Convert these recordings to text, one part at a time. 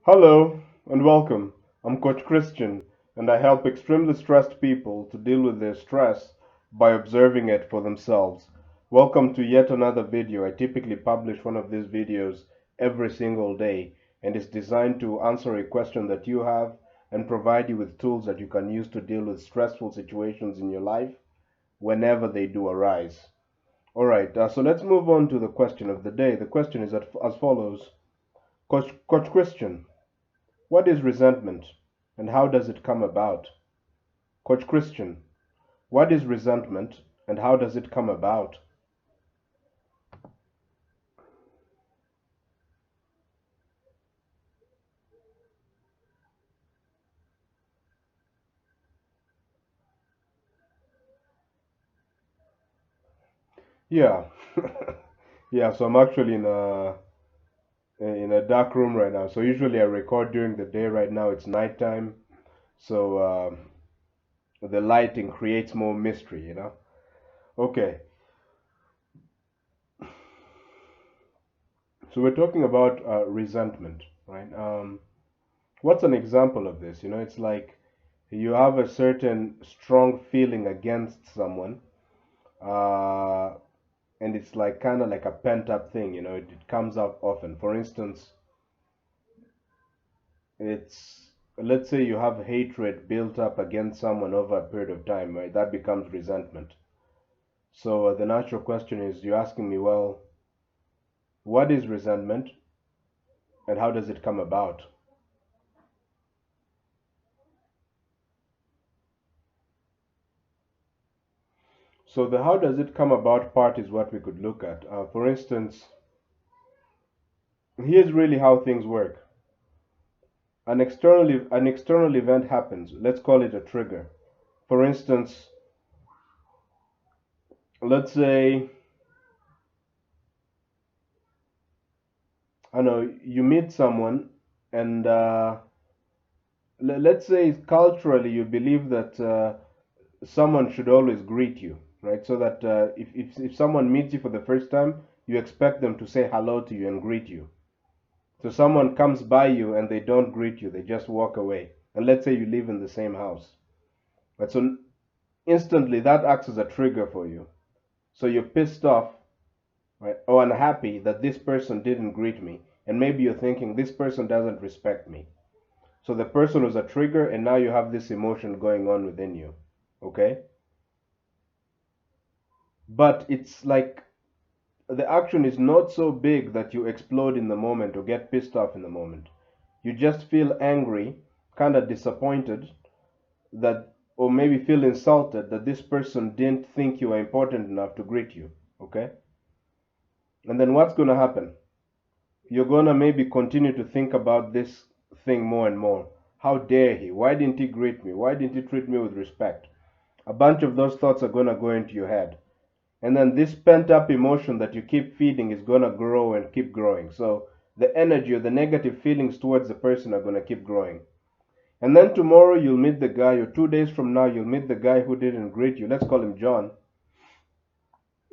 Hello and welcome. I'm Coach Christian and I help extremely stressed people to deal with their stress by observing it for themselves. Welcome to yet another video. I typically publish one of these videos every single day and it's designed to answer a question that you have and provide you with tools that you can use to deal with stressful situations in your life whenever they do arise. All right, so let's move on to the question of the day. The question is as follows. Coach Christian, what is resentment and how does it come about? Coach Christian, what is resentment and how does it come about? Yeah. Yeah, so I'm actually in a dark room right now. So usually I record during the day. Right now it's nighttime. So the lighting creates more mystery. Okay. So we're talking about resentment, right? What's an example of this? It's like you have a certain strong feeling against someone, uh, and it's like kind of like a pent up thing. It comes up often. For instance, it's let's say you have hatred built up against someone over a period of time, right? That becomes resentment. So the natural question is, you're asking me, well, what is resentment and how does it come about? So the how does it come about part is what we could look at. For instance, here's really how things work. An external event happens. Let's call it a trigger. For instance, let's say, I know you meet someone, and let's say culturally you believe that someone should always greet you, right? So that if someone meets you for the first time, you expect them to say hello to you and greet you. So someone comes by you and they don't greet you, they just walk away. And let's say you live in the same house, right? So instantly that acts as a trigger for you. So you're pissed off, right? Or unhappy that this person didn't greet me. And maybe you're thinking this person doesn't respect me. So the person was a trigger, and now you have this emotion going on within you. Okay? But it's like the action is not so big that you explode in the moment or get pissed off in the moment. You just feel angry, kind of disappointed that, or maybe feel insulted that this person didn't think you were important enough to greet you. Okay? And then what's going to happen? You're going to maybe continue to think about this thing more and more. How dare he? Why didn't he greet me? Why didn't he treat me with respect? A bunch of those thoughts are going to go into your head. And then this pent up emotion that you keep feeding is going to grow and keep growing. So the energy or the negative feelings towards the person are going to keep growing. And then tomorrow you'll meet the guy, or 2 days from now, you'll meet the guy who didn't greet you. Let's call him John.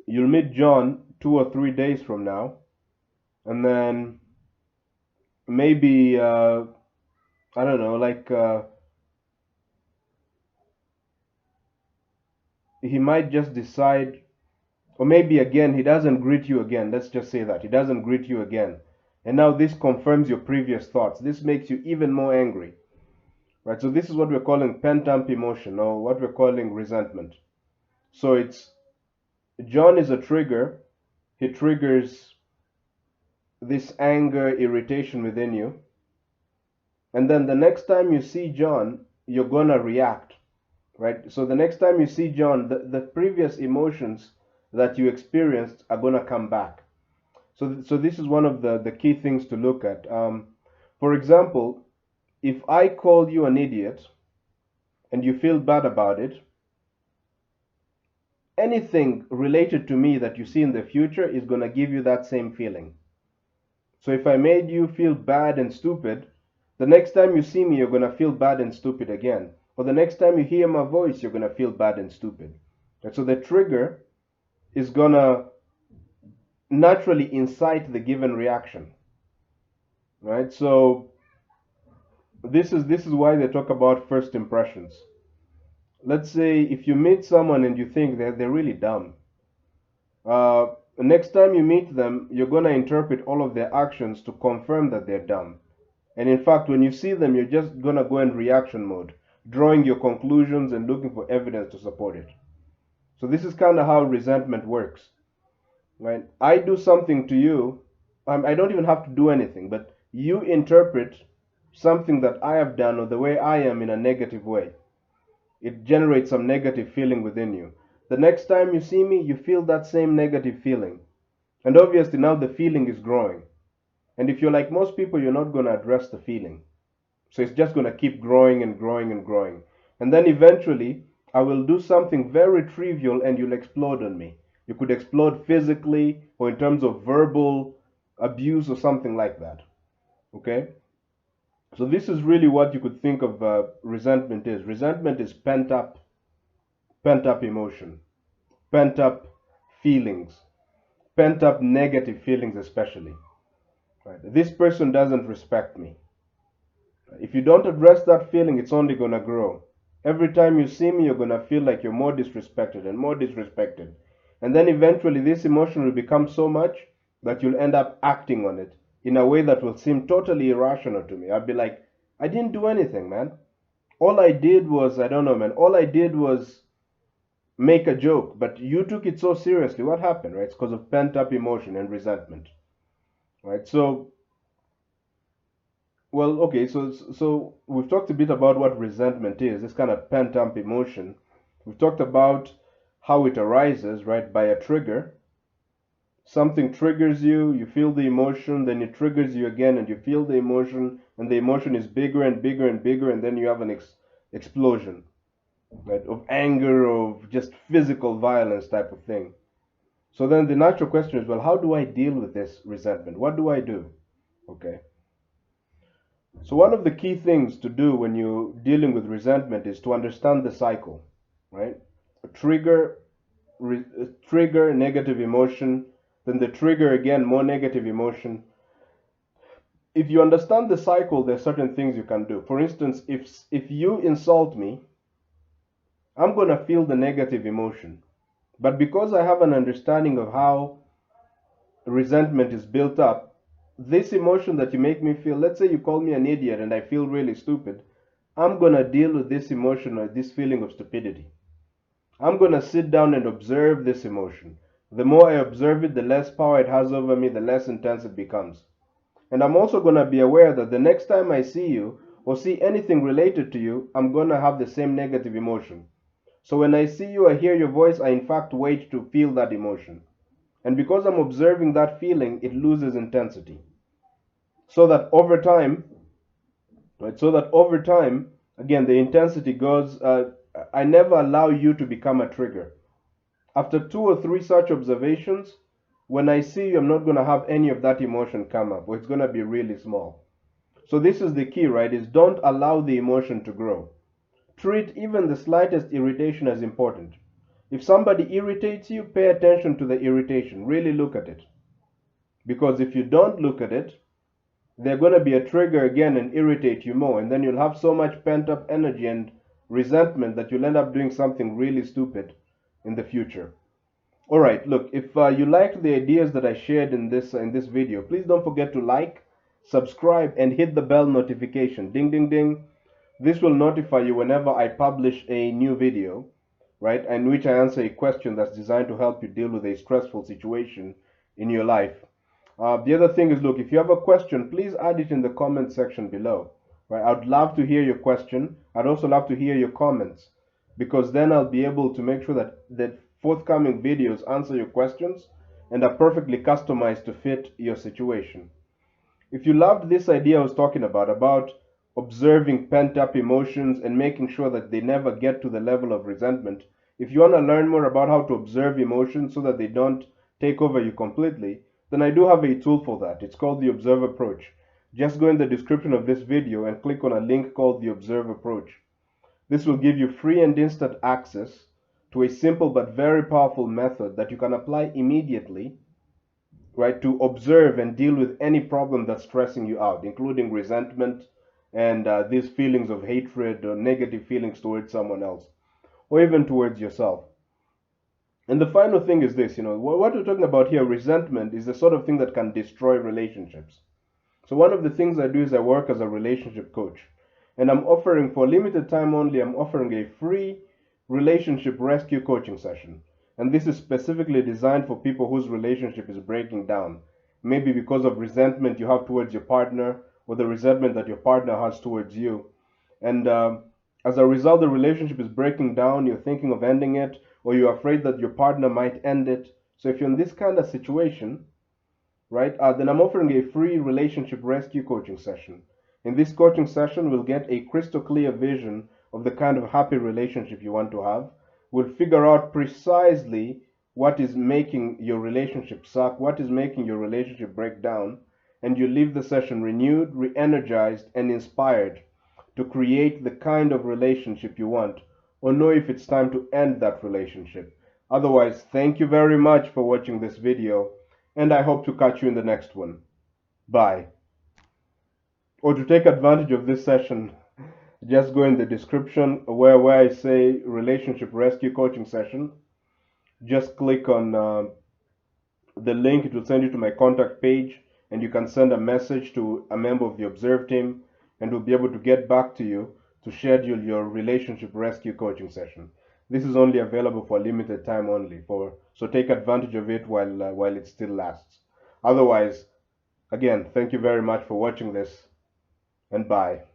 You'll meet John 2 or 3 days from now. And then maybe, I don't know, like he might just decide, or maybe again, he doesn't greet you again. Let's just say that. He doesn't greet you again. And now this confirms your previous thoughts. This makes you even more angry. Right? So this is what we're calling pent up emotion, or what we're calling resentment. So it's John is a trigger. He triggers this anger, irritation within you. And then the next time you see John, you're gonna react. Right? So the next time you see John, the previous emotions that you experienced are gonna come back. So this is one of the key things to look at. For example, if I call you an idiot and you feel bad about it, anything related to me that you see in the future is going to give you that same feeling. So if I made you feel bad and stupid, the next time you see me, you're going to feel bad and stupid again. Or the next time you hear my voice, you're going to feel bad and stupid. And so the trigger is going to naturally incite the given reaction. Right? So This is why they talk about first impressions. Let's say if you meet someone and you think they're really dumb, uh, next time you meet them, you're gonna interpret all of their actions to confirm that they're dumb. And in fact, when you see them, you're just gonna go in reaction mode, drawing your conclusions and looking for evidence to support it. So this is kind of how resentment works, right? I do something to you, I don't even have to do anything, but you interpret something that I have done or the way I am in a negative way. It generates some negative feeling within you. The next time you see me, you feel that same negative feeling. And obviously now the feeling is growing. And if you're like most people, you're not going to address the feeling. So it's just going to keep growing and growing and growing. And then eventually, I will do something very trivial and you'll explode on me. You could explode physically or in terms of verbal abuse or something like that. Okay? So this is really what you could think of resentment is. Resentment is pent up emotion, pent up feelings, pent up negative feelings, especially. Right? This person doesn't respect me. If you don't address that feeling, it's only going to grow. Every time you see me, you're going to feel like you're more disrespected and more disrespected. And then eventually, this emotion will become so much that you'll end up acting on it in a way that will seem totally irrational to me. I'll be like, I didn't do anything, man. All I did was, I don't know, man, all I did was make a joke, but you took it so seriously. What happened, right? It's because of pent up emotion and resentment, right? So, well, okay, so we've talked a bit about what resentment is, this kind of pent up emotion. We've talked about how it arises, right, by a trigger. Something triggers you, you feel the emotion, then it triggers you again, and you feel the emotion, and the emotion is bigger and bigger and bigger, and then you have an explosion, right, of anger, of just physical violence type of thing. So then the natural question is, well, how do I deal with this resentment? What do I do? Okay. So one of the key things to do when you're dealing with resentment is to understand the cycle, right? A trigger, negative emotion, then the trigger again, more negative emotion. If you understand the cycle, there's certain things you can do. For instance, if you insult me, I'm going to feel the negative emotion. But because I have an understanding of how resentment is built up, this emotion that you make me feel, let's say you call me an idiot and I feel really stupid, I'm going to deal with this emotion or this feeling of stupidity. I'm going to sit down and observe this emotion. The more I observe it, the less power it has over me, the less intense it becomes. And I'm also going to be aware that the next time I see you or see anything related to you, I'm going to have the same negative emotion. So when I see you or hear your voice, I in fact wait to feel that emotion. And because I'm observing that feeling, it loses intensity. So that over time, right? So that over time, again, the intensity goes. I never allow you to become a trigger. After two or three such observations, when I see you, I'm not going to have any of that emotion come up, or it's going to be really small. So this is the key, right? Is don't allow the emotion to grow. Treat even the slightest irritation as important. If somebody irritates you, pay attention to the irritation. Really look at it. Because if you don't look at it, they're going to be a trigger again and irritate you more. And then you'll have so much pent up energy and resentment that you'll end up doing something really stupid in the future. All right, look, if you liked the ideas that I shared in this video, please don't forget to like, subscribe, and hit the bell notification. Ding, ding, ding. This will notify you whenever I publish a new video, right, in which I answer a question that's designed to help you deal with a stressful situation in your life. The other thing is, look, if you have a question, please add it in the comment section below. Right? I'd love to hear your question. I'd also love to hear your comments because then I'll be able to make sure that forthcoming videos answer your questions and are perfectly customized to fit your situation. If you loved this idea I was talking about observing pent up emotions and making sure that they never get to the level of resentment, if you want to learn more about how to observe emotions so that they don't take over you completely, then I do have a tool for that. It's called the Observe Approach. Just go in the description of this video and click on a link called the Observe Approach. This will give you free and instant access to a simple but very powerful method that you can apply immediately, right, to observe and deal with any problem that's stressing you out, including resentment, and these feelings of hatred or negative feelings towards someone else or even towards yourself. And the final thing is this, what we're talking about here, resentment, is the sort of thing that can destroy relationships. So one of the things I do is I work as a relationship coach. And I'm offering, for limited time only, I'm offering a free relationship rescue coaching session. And this is specifically designed for people whose relationship is breaking down. Maybe because of resentment you have towards your partner, or the resentment that your partner has towards you. And as a result, the relationship is breaking down, you're thinking of ending it, or you're afraid that your partner might end it. So if you're in this kind of situation, right, then I'm offering a free relationship rescue coaching session. In this coaching session, we'll get a crystal clear vision of the kind of happy relationship you want to have. We'll figure out precisely what is making your relationship suck, what is making your relationship break down, and you leave the session renewed, re energized, and inspired to create the kind of relationship you want, or know if it's time to end that relationship. Otherwise, thank you very much for watching this video, and I hope to catch you in the next one. Bye. Or to take advantage of this session, just go in the description where I say relationship rescue coaching session. Just click on the link. It will send you to my contact page, and you can send a message to a member of the Observe team, and we'll be able to get back to you to schedule your relationship rescue coaching session. This is only available for a limited time only, so take advantage of it while it still lasts. Otherwise, again, thank you very much for watching this, and bye.